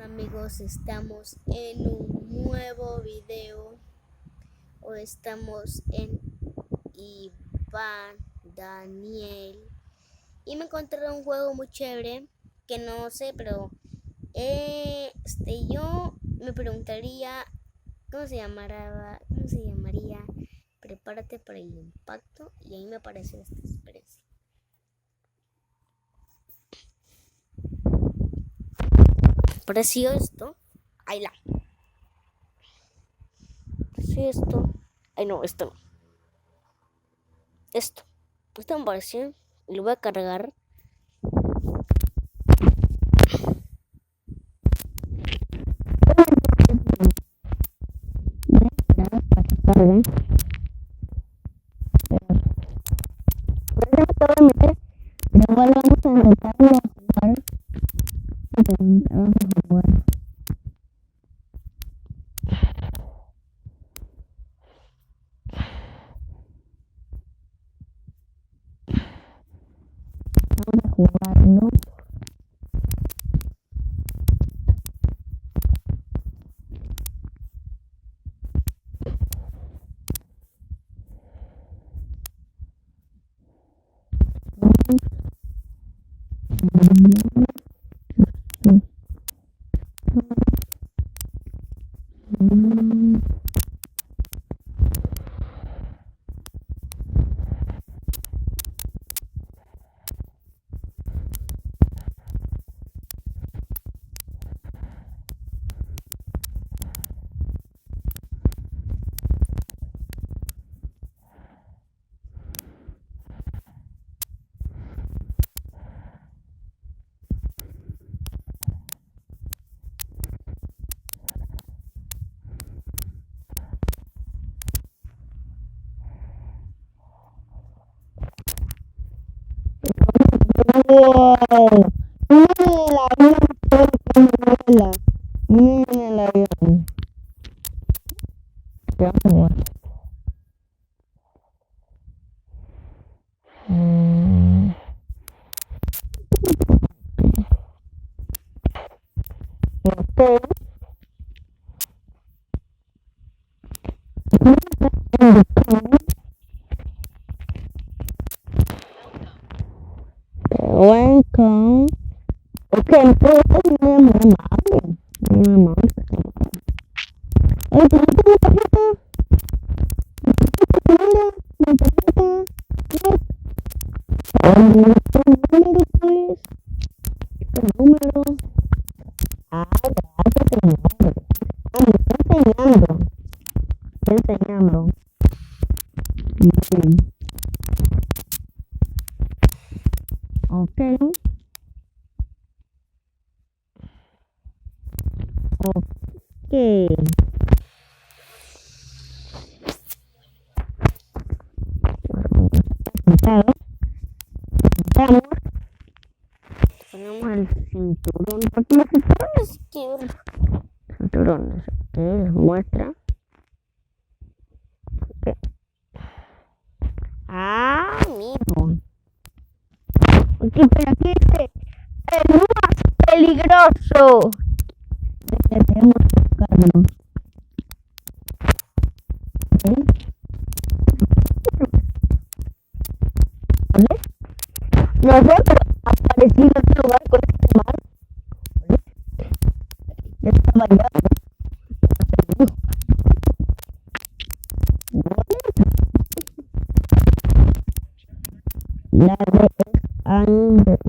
Amigos, estamos en un nuevo video. Hoy estamos en Iván Daniel y me encontré un juego muy chévere que no sé, pero yo me preguntaría cómo se llamaría. Prepárate para el impacto y ahí me apareció esta experiencia. Apareció esto. Ahí la. Sí, esto. Ay, no, esto no. Esto me apareció y lo voy a cargar. Igual vamos a intentarlo jugar. Vamos a jugar. Vamos a jugarlo. Wow, miren el avión. Vamos a jugar. Welcome. Ok, entonces no es muy amable. Muy amable. Oye, ¿te gusta mi tarjeta? ¿Mi tarjeta? ¿Qué número, pues? ¿Qué número? Ah, gracias, señor. Me está enseñando. Está enseñando. Bien. Ok. Ok. Ponemos el cinturón. Porque los cinturones que muestra. Okay. Ah, amigo. Ok, pero aquí dice el más peligroso. Tenemos que buscarlo. ¿Okay? ¿Vale? No sé, pero aparecí en otro lugar con este mar. ¿Vale? Ya está mareado. La de Ander.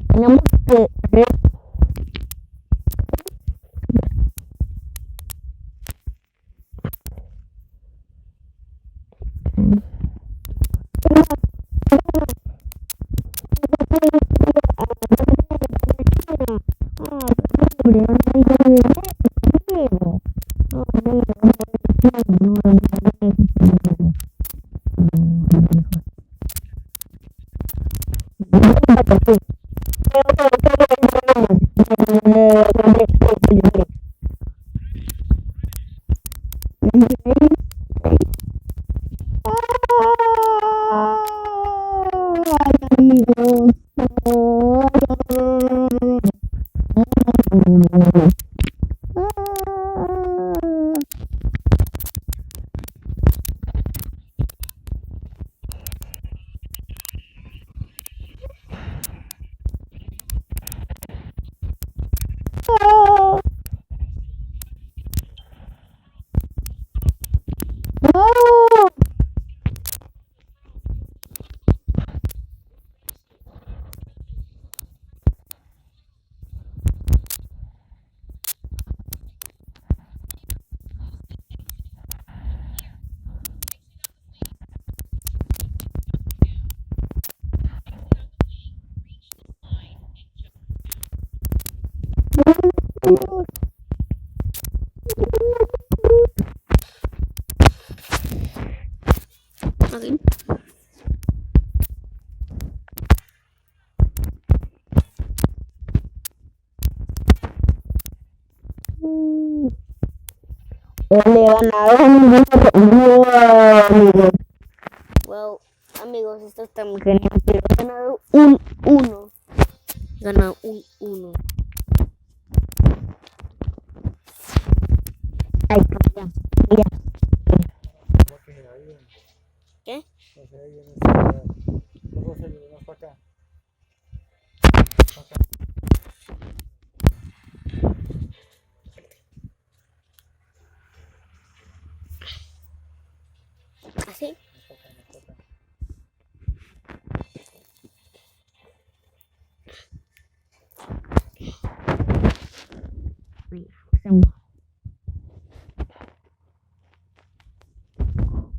Tenemos que Okay. Le ganaron amigos. Wow, amigos, esto está muy genial. Pero he ganado un 1. He ganado un 1. Ay, ya, ya. ¿Qué? ¿Así?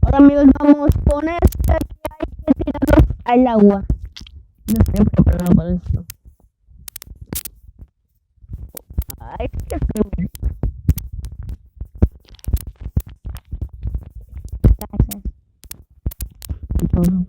Ahora amigos, vamos con esta que hay que tirarlos al agua. No sé por qué, pero no con esto. Ay, qué feo. Gracias. Y todo.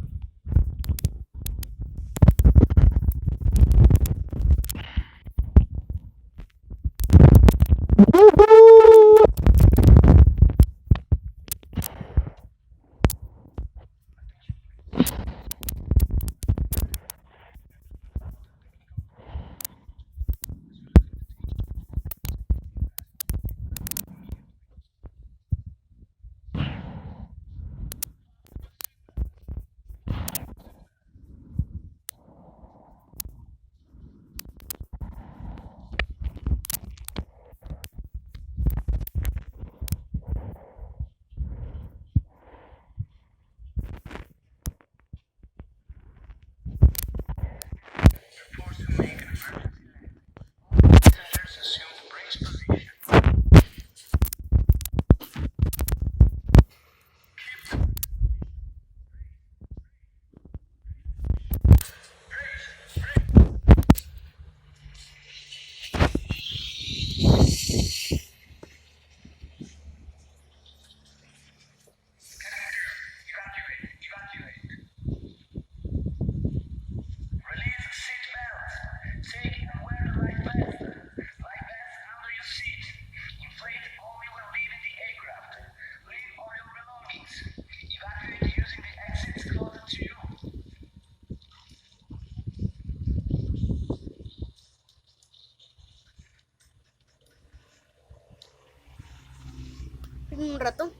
Un rato.